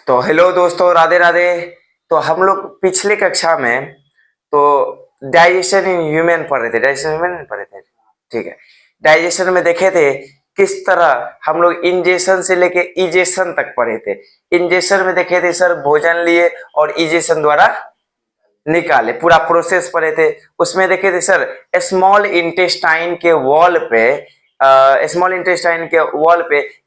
तो हेलो दोस्तों, राधे राधे। तो हम लोग पिछले कक्षा में तो डाइजेशन इन ह्यूमन पढ़ रहे थे। डाइजेशन ह्यूमन पढ़ रहे थे, ठीक है। डाइजेशन में देखे थे किस तरह हम लोग इंजेशन से लेके इजेशन तक पढ़े थे। इंजेशन में देखे थे सर भोजन लिए और इजेशन द्वारा निकाले, पूरा प्रोसेस पढ़े थे। उसमें देखे थे सर स्मॉल इंटेस्टाइन के वॉल पे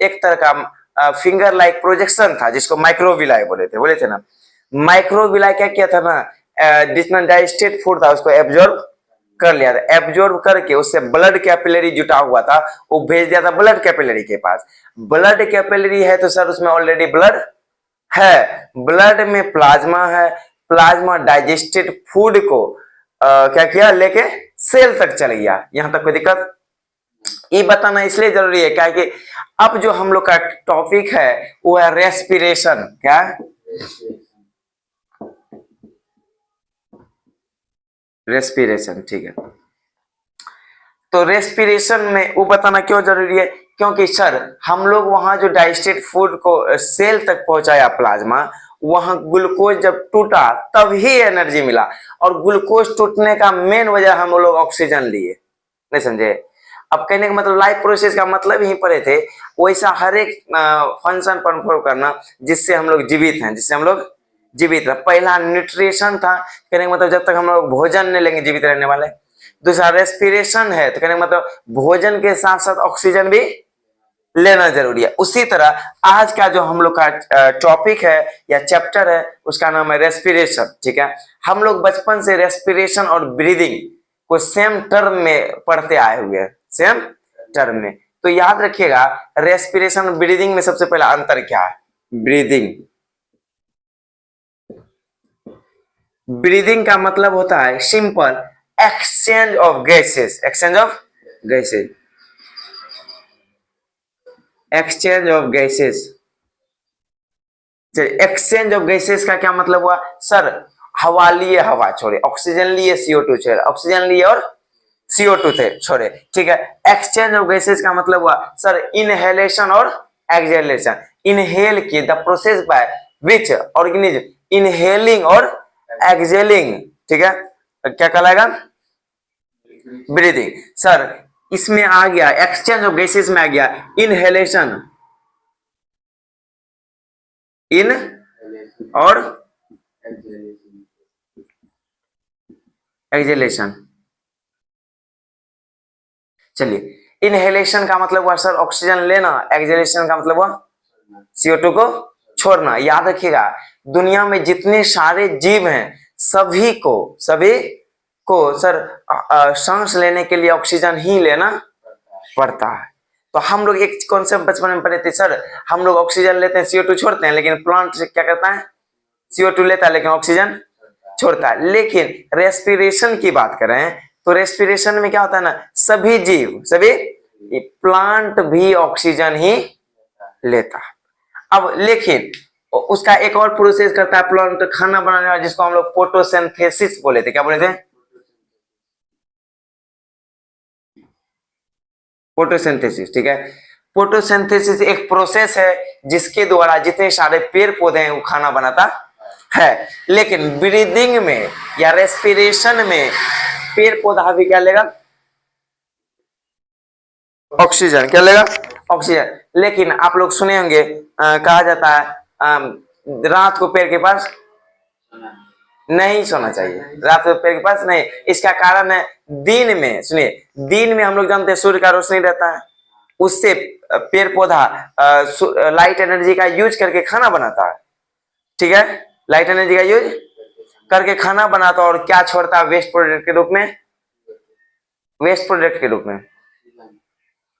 एक तरह का फिंगर लाइक प्रोजेक्शन था जिसको माइक्रोविलाई बोले थे ना। माइक्रोविलाई क्या किया था ना, जितना डाइजेस्टेड फूड था उसको एब्जॉर्ब कर लिया था। एब्जॉर्ब करके उससे ब्लड कैपिलरी जुटा हुआ था, वो भेज दिया था ब्लड कैपिलरी के पास। ब्लड कैपिलरी है तो सर उसमें ऑलरेडी ब्लड है, ब्लड में प्लाज्मा है। प्लाज्मा डाइजेस्टेड फूड को क्या किया, लेके सेल तक चल गया। यहां तक कोई दिक्कत? ये बताना इसलिए जरूरी है क्या कि अब जो हम लोग का टॉपिक है वो है रेस्पिरेशन। क्या? रेस्पिरेशन, ठीक है। तो रेस्पिरेशन में वो बताना क्यों जरूरी है, क्योंकि सर हम लोग वहां जो डाइजेस्टेड फूड को सेल तक पहुंचाया प्लाज्मा, वहां ग्लूकोज जब टूटा तभी एनर्जी मिला। और ग्लूकोज टूटने का मेन वजह हम लोग ऑक्सीजन लिए, नहीं समझे? अब कहने का मतलब लाइफ प्रोसेस का मतलब यहीं पढ़े थे। वैसा हर एक फंक्शन परफॉर्म करना जिससे हम लोग जीवित हैं, जिससे हम लोग जीवित रहे। पहला न्यूट्रिशन था, कहने का मतलब जब तक हम लोग भोजन नहीं लेंगे जीवित रहने वाले। दूसरा रेस्पिरेशन है, तो कहने का मतलब भोजन के साथ साथ ऑक्सीजन भी लेना जरूरी है। उसी तरह आज का जो हम लोग का टॉपिक है या चैप्टर है उसका नाम है रेस्पिरेशन, ठीक है। हम लोग बचपन से रेस्पिरेशन और ब्रीदिंग को सेम टर्म में पढ़ते आए हुए हैं, सेम टर्म में। तो याद रखिएगा रेस्पिरेशन और ब्रीदिंग में सबसे पहला अंतर क्या है। ब्रीदिंग का मतलब होता है simple exchange of gases, exchange of gases, exchange of gases. Exchange of gases का क्या मतलब हुआ सर? हवा लिए हवा छोड़े, ऑक्सीजन लिए CO2 छोड़े, ऑक्सीजन लिए और CO2 थे छोड़े, ठीक है। एक्सचेंज ऑफ गैसेस का मतलब हुआ सर इनहेलेशन और एक्सहेलेशन। इनहेल की the process by which organism inhaling और एक्सहेलिंग, ठीक है। क्या कहलाएगा? ब्रीदिंग। सर इसमें आ गया एक्सचेंज ऑफ गैसेस में आ गया इनहेलेशन, इन और एक्सहेलेशन। चलिए, इनहेलेशन का मतलब हुआ सर ऑक्सीजन लेना, एक्सहेलेशन का मतलब हुआ CO2 को छोड़ना। याद रखिएगा दुनिया में जितने सारे जीव हैं सभी को सर सांस लेने के लिए ऑक्सीजन ही लेना पड़ता है। तो हम लोग एक कॉन्सेप्ट बचपन में पढ़े थे सर, हम लोग ऑक्सीजन लेते हैं CO2 छोड़ते हैं, लेकिन प्लांट क्या करता है? CO2 लेता है लेकिन ऑक्सीजन छोड़ता है। लेकिन रेस्पिरेशन की बात करें तो रेस्पिरेशन में क्या होता है ना, सभी जीव, सभी प्लांट भी ऑक्सीजन ही लेता है। अब लेकिन उसका एक और प्रोसेस करता है प्लांट, खाना बनाने वाला, जिसको हम लोग फोटोसिंथेसिस बोले थे। क्या बोले थे? फोटोसिंथेसिस, ठीक है। फोटोसिंथेसिस एक प्रोसेस है जिसके द्वारा जितने सारे पेड़ पौधे हैं वो खाना बनाता है। लेकिन ब्रीदिंग में या रेस्पिरेशन में पेड़ पौधा भी क्या लेगा? ऑक्सीजन। क्या लेगा? ऑक्सीजन। लेकिन आप लोग सुने होंगे कहा जाता है रात को पेड़ के पास नहीं सोना चाहिए, रात को पेड़ के पास नहीं। इसका कारण है दिन में, सुनिए, दिन में हम लोग जानते हैं सूर्य का रोशनी रहता है, उससे पेड़ पौधा लाइट एनर्जी का यूज करके खाना बनाता है, ठीक है। लाइट एनर्जी का यूज करके खाना बनाता है और क्या छोड़ता है वेस्ट प्रोडक्ट के रूप में? वेस्ट प्रोडक्ट के रूप में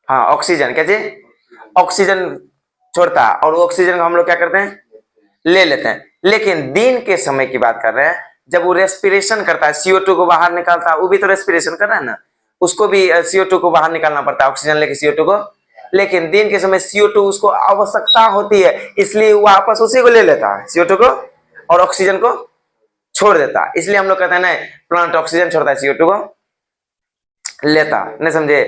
हाँ ऑक्सीजन। क्या चीज? ऑक्सीजन छोड़ता है और ऑक्सीजन को हम लोग क्या करते हैं? ले लेते हैं। लेकिन दिन के समय की बात कर रहे हैं, जब वो रेस्पिरेशन करता है CO2 को बाहर निकालता है, वो भी तो रेस्पिरेशन कर रहा है ना, उसको भी CO2 को बाहर निकालना पड़ता है, ऑक्सीजन लेके CO2 को। लेकिन दिन के समय CO2 उसको आवश्यकता होती है, इसलिए वो वापस उसी को ले लेता है CO2 को और ऑक्सीजन को छोड़ देता है। इसलिए हम लोग कहते हैं ना प्लांट ऑक्सीजन छोड़ता है CO2 को लेता, नहीं समझे?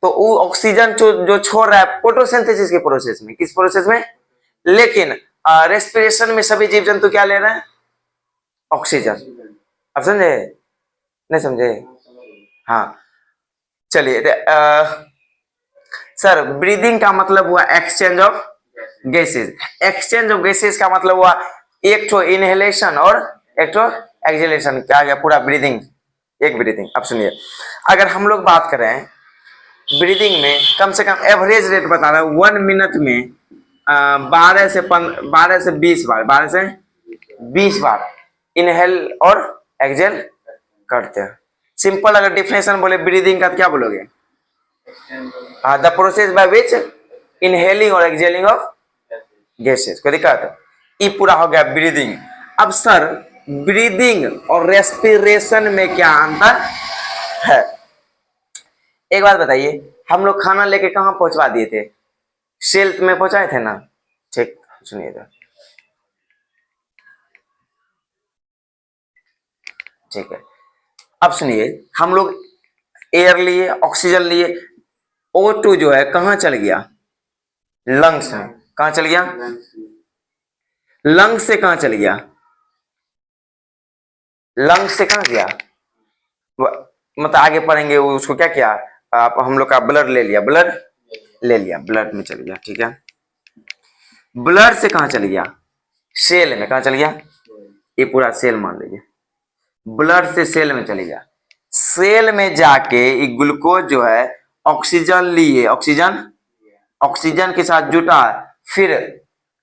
तो वो ऑक्सीजन जो छोड़ रहा है फोटोसिंथेसिस के प्रोसेस में, किस प्रोसेस में? लेकिन रेस्पिरेशन में सभी जीव जंतु क्या ले रहे हैं? ऑक्सीजन। अब समझे? नहीं समझे? हाँ चलिए। सर ब्रीदिंग का मतलब हुआ exchange of gases. Exchange of gases का मतलब हुआ एक तो इनहेलेशन और एक तो एक्सहेलेशन। क्या आ गया? पूरा ब्रीदिंग, एक ब्रीदिंग। अब सुनिए, अगर हम लोग बात करें ब्रीदिंग में कम से कम एवरेज रेट बता रहा है 1 मिनट में 12 से 20 बार, 12 से 20 बार इनहेल और एक्सहेल करते हैं। सिंपल अगर डिफिनेशन बोले ब्रीदिंग का तो क्या बोलोगे? The process by which inhaling और एक्सहेलिंग ऑफ गैसेस। कोई दिक्कत? ये पूरा हो गया ब्रीदिंग। अब सर ब्रीदिंग और रेस्पिरेशन में क्या अंतर है? एक बात बताइए, हम लोग खाना लेके कहाँ पहुंचवा दिए थे? सेल्फ में पहुंचाए थे ना? ठीक, सुनिएगा। ठीक है, अब सुनिए, हम लोग एयर लिए, ऑक्सीजन लिए, O2 जो है कहाँ चल गया? लंग्स में। कहाँ चल गया? लंग्स से कहाँ चल गया? लंग्स से कहाँ गया? मतलब आगे पढ़ेंगे उसको क्या किया आप, हम लोग का ब्लड ले लिया, ब्लड ले लिया, ब्लड में चल गया। ठीक है, ब्लड से कहाँ चल गया? सेल में। कहाँ चल गया? ये पूरा सेल मान लीजिए, ब्लड से सेल में चली गया। सेल में जाके ये ग्लूकोज जो है ऑक्सीजन लिए, ऑक्सीजन के साथ जुटा, फिर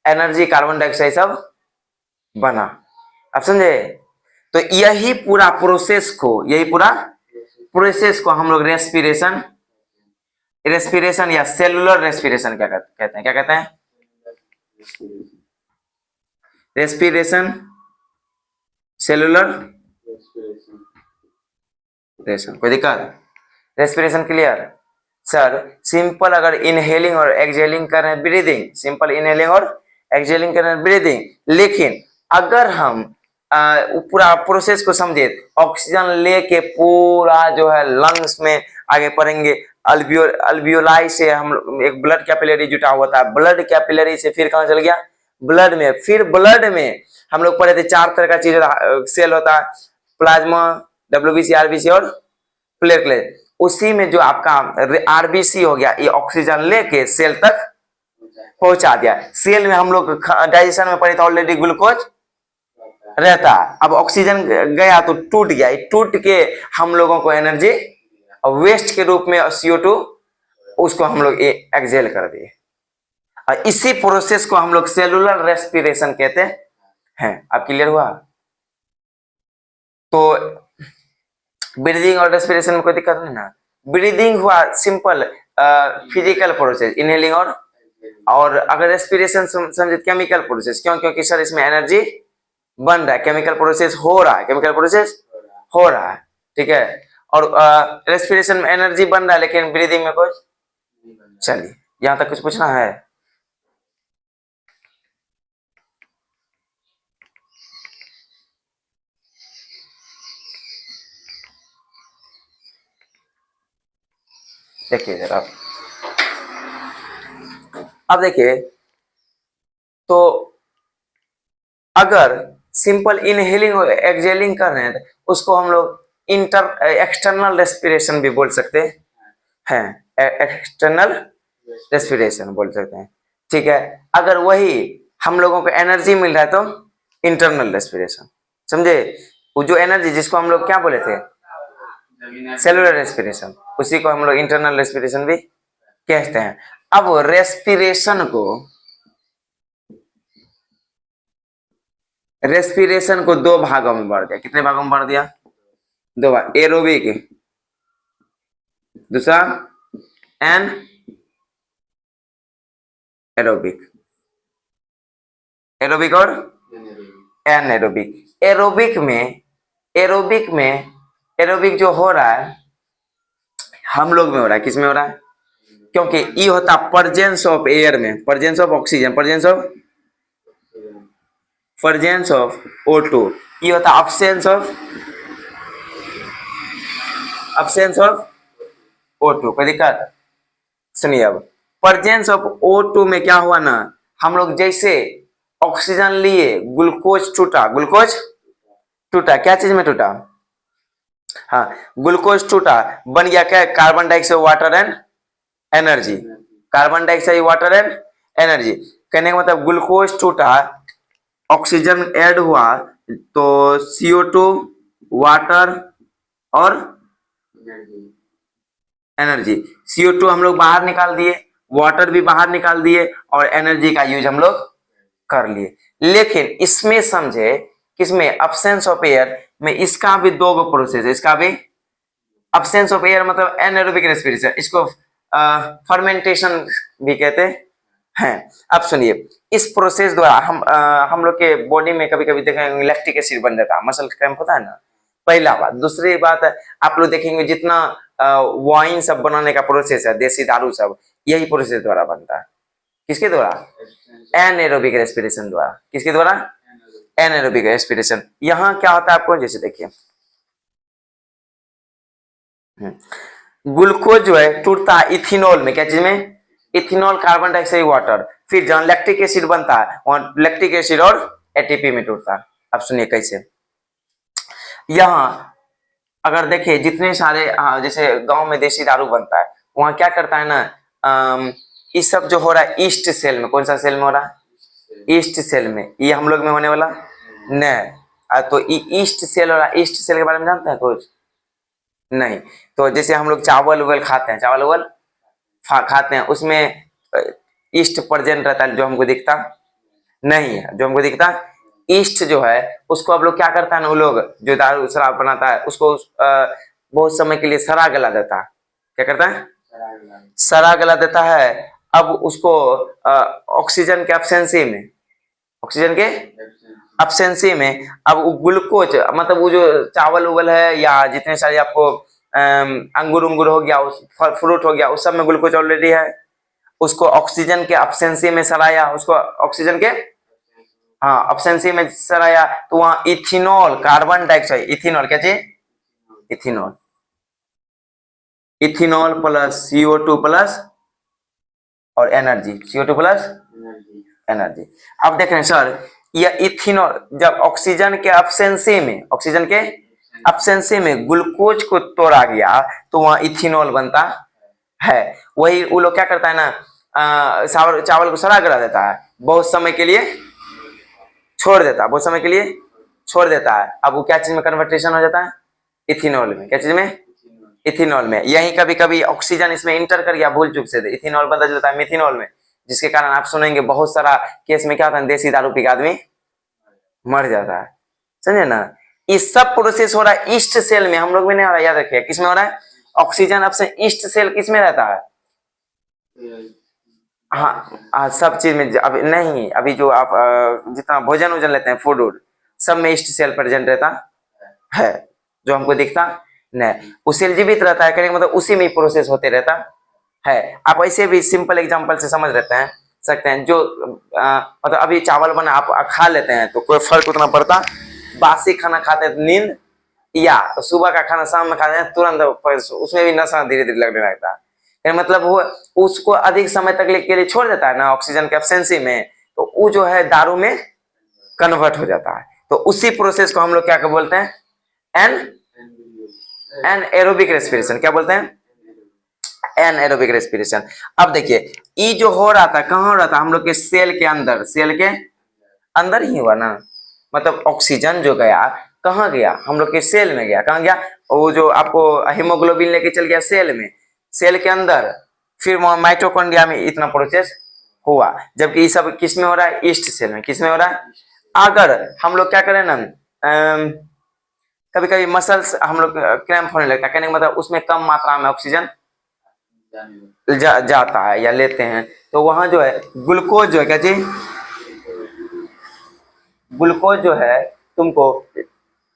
एनर्जी कार्बन डाइऑक्साइड सब बना। आप समझे? तो यही पूरा प्रोसेस को हम लोग रेस्पिरेशन या सेलुलर रेस्पिरेशन क्या कहते हैं? क्या कहते हैं? Respiration, cellular respiration. कोई दिक्कत? Respiration clear? सर सिंपल अगर इनहेलिंग और एक्सहेलिंग कर रहे हैं ब्रीदिंग, सिंपल इनहेलिंग और एक्सहेलिंग कर रहे हैं ब्रीदिंग, लेकिन अगर हम पूरा प्रोसेस को समझे, ऑक्सीजन लेके पूरा जो है लंग्स में आगे पढ़ेंगे, अल्वियोलाई से हम एक ब्लड कैपिलरी जुटा हुआ था, ब्लड कैपिलरी से फिर कहां चल गया? ब्लड में। फिर ब्लड में हम लोग पढ़े थे 4 तरह का चीज सेल होता है, प्लाज्मा, डब्ल्यूबीसी, आरबीसी और प्लेटलेट। उसी में जो आपका आरबीसी हो गया, ये ऑक्सीजन लेके सेल तक पहुंचा दिया। सेल में हम लोग डाइजेशन में पढ़े थे ऑलरेडी ग्लूकोज रहता है, अब ऑक्सीजन गया तो टूट गया, टूट के हम लोगों को एनर्जी वेस्ट के रूप में CO2 उसको हम लोग एक्सहेल कर दिए। और इसी प्रोसेस को हम लोग सेलुलर रेस्पिरेशन कहते हैं। अब क्लियर हुआ? तो ब्रीदिंग और रेस्पिरेशन में कोई दिक्कत नहीं ना? ब्रीदिंग हुआ सिंपल फिजिकल प्रोसेस, इनहेलिंग और अगर रेस्पिरेशन समझे केमिकल प्रोसेस। क्यों? क्योंकि सर इसमें एनर्जी बन रहा है, केमिकल प्रोसेस हो रहा है, केमिकल प्रोसेस हो रहा है। ठीक है, और रेस्पिरेशन में एनर्जी बन रहा है, लेकिन ब्रीदिंग में कुछ। चलिए, यहां तक कुछ पूछना है? देखिए जरा, अब देखिए, तो अगर सिंपल इनहेलिंग और एक्सहेलिंग कर रहे हैं तो उसको हम लोग एक्सटर्नल रेस्पिरेशन भी बोल सकते हैं, एक्सटर्नल रेस्पिरेशन बोल सकते हैं। ठीक है, अगर वही हम लोगों को एनर्जी मिल रहा है तो इंटरनल रेस्पिरेशन। समझे? वो जो एनर्जी जिसको हम लोग क्या बोले थे? सेलुलर रेस्पिरेशन, उसी को हम लोग इंटरनल रेस्पिरेशन भी कहते हैं। अब रेस्पिरेशन को 2 भागों में बांट दिया। कितने भागों में बांट दिया? 2 भाग। एरोबिक, दूसरा एन एरोबिक, एरोबिक और एन एरोबिक। एरोबिक जो हो रहा है हम लोग में हो रहा है, किस में हो रहा है? क्योंकि ये होता प्रेजेंस ऑफ एयर में, presence of oxygen, presence of O2। ये होता absence ऑफ O2। कोई दिक्कत? सुनिए, अब प्रेजेंस ऑफ O2 में क्या हुआ ना, हम लोग जैसे ऑक्सीजन लिए, ग्लूकोज टूटा, ग्लूकोज टूटा, क्या चीज में टूटा? हाँ, ग्लूकोज टूटा, बन गया क्या? Carbon dioxide, water and energy. Carbon dioxide, water and energy. कहने का मतलब ग्लूकोज टूटा, ऑक्सीजन ऐड हुआ, तो CO2, वाटर और एनर्जी। CO2 हम लोग बाहर निकाल दिए, वाटर भी बाहर निकाल दिए और एनर्जी का यूज हम लोग कर लिए। लेकिन इसमें समझे, किसमें? एब्सेंस ऑफ एयर में इसका भी दो गो प्रोसेस है। इसका भी एब्सेंस ऑफ एयर मतलब एनारोबिक रेस्पिरेशन, इसको फर्मेंटेशन भी कहते हैं। अब सुनिए, इस प्रोसेस द्वारा हम लोग के बॉडी में कभी कभी देखेंगे लैक्टिक एसिड बन जाता है, मसल क्रैम्प होता है ना, पहला बात। दूसरी बात, आप लोग देखेंगे जितना वाइन सब बनाने का प्रोसेस है, देसी दारू सब, यही प्रोसेस द्वारा बनता है। किसके द्वारा? एनारोबिक रेस्पिरेशन द्वारा। किसके द्वारा? Anaerobic respiration. यहाँ क्या होता है आपको, जैसे देखिए, ग्लूकोज जो है टूटता है इथेनॉल में। क्या चीज में? Ethanol, carbon dioxide, water. फिर जहां लैक्टिक एसिड बनता है वहां लैक्टिक एसिड और ATP में टूटता है। अब सुनिए कैसे। यहाँ अगर देखिए जितने सारे जैसे गांव में देसी दारू बनता है, वहां क्या करता है ना, इस सब जो हो रहा है ईस्ट सेल में। कौन सा सेल में हो रहा है? ईस्ट सेल में। ये हम लोग में होने वाला नहीं। तो ईस्ट सेल हो रहा है। ईस्ट सेल के बारे में जानते हैं कुछ? नहीं। तो जैसे हम लोग चावल उवल खाते हैं, चावल उवल खाते हैं, उसमें ईस्ट प्रेजेंट रहता है, जो हमको दिखता नहीं है। जो हमको दिखता ईस्ट जो है, उसको अब लोग क्या करता है ना, वो लोग जो दारू शराब बनाता है उसको बहुत समय के लिए सड़ा गला देता है। क्या करता है? सड़ा गला देता है। अब उसको ऑक्सीजन के एब्सेंसी में, ऑक्सीजन के एब्सेंसी में अब वो ग्लूकोज, मतलब वो जो चावल उवल है या जितने सारे आपको अंगूर उंगूर हो गया, उस फ्रूट हो गया, उस सब में ग्लूकोज ऑलरेडी है। उसको ऑक्सीजन के एब्सेंसी में सड़ाया, उसको ऑक्सीजन के एब्सेंसी में सड़ाया, तो वहां इथेनॉल, कार्बन डाइऑक्साइड, इथेनॉल क्या चीज? Ethanol. Ethanol plus CO2 plus और एनर्जी, CO2 प्लस एनर्जी। अब देख रहे हैं सर, यह इथेनॉल जब ऑक्सीजन के एब्सेंसी में, ऑक्सीजन के एब्सेंसी में ग्लूकोज को तोड़ा गया, तो वहां इथेनॉल बनता है। वही वो लोग क्या करता है ना, चावल को सड़ा गला देता है, बहुत समय के लिए छोड़ देता है, बहुत समय के लिए छोड़ देता है। अब वो क्या चीज में कन्वर्टेशन हो जाता है? इथेनॉल में। क्या चीज में? इथेनॉल में। यही कभी कभी ऑक्सीजन इसमें इंटर कर गया भूल चूक से, इथेनॉल बदल जाता है मिथेनॉल में, जिसके कारण आप सुनेंगे बहुत सारा केस में क्या होता है, देसी दारू पी के आदमी मर जाता है। समझे ना? इस सब प्रोसेस हो रहा है ईस्ट सेल में, हम लोग में नहीं हो रहा है। याद रखिए किसमें हो रहा है? ऑक्सीजन आपसे ईस्ट सेल किसमें रहता है? हाँ, सब चीज में। अभी नहीं, अभी जो आप जितना भोजन वोजन लेते हैं, फूड वूड, सब में ईस्ट सेल प्रेजेंट रहता है, जो हमको दिखता नहीं। वो सेल जीवित रहता है, कहने का मतलब उसी में प्रोसेस होते रहता है। आप ऐसे भी सिंपल एग्जांपल से समझ सकते हैं। जो मतलब अभी चावल बना आप खा लेते हैं तो कोई फर्क उतना पड़ता, बासी खाना खाते हैं नींद, या सुबह का खाना शाम में खाते हैं तुरंत उसमें भी नशा धीरे धीरे लगने लगता है। मतलब वो उसको अधिक समय तक के लिए छोड़ देता है ना ऑक्सीजन के एब्सेंसी में, तो वो जो है दारू में कन्वर्ट हो जाता है। तो उसी प्रोसेस को हम लोग क्या बोलते हैं? Anaerobic respiration. क्या बोलते हैं? Anaerobic respiration. अब देखिए, ये जो हो रहा था कहाँ हो रहा था? हम लोग के सेल के अंदर, सेल के अंदर ही हुआ ना। मतलब ऑक्सीजन जो गया कहाँ गया? हम लोग के सेल में गया। कहाँ गया? वो जो आपको हीमोग्लोबिन लेके चल गया सेल में, सेल के अंदर, फिर वहां माइटोकॉन्ड्रिया में इतना प्रोसेस हुआ। जबकि ये सब किस में हो रहा है? ईस्ट सेल में। किस में हो रहा है? अगर हम लोग क्या करें ना, कभी कभी मसल्स हम लोग क्रैम्प होने लगता है, कहने का मतलब उसमें कम मात्रा में ऑक्सीजन जाता है या लेते हैं, तो वहां जो है ग्लूकोज जो है, क्या चीज? ग्लूकोज जो है तुमको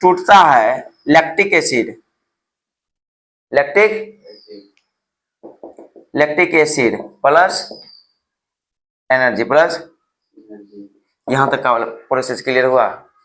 टूटता है lactic acid, lactic acid plus energy plus. यहां तक का प्रोसेस क्लियर हुआ?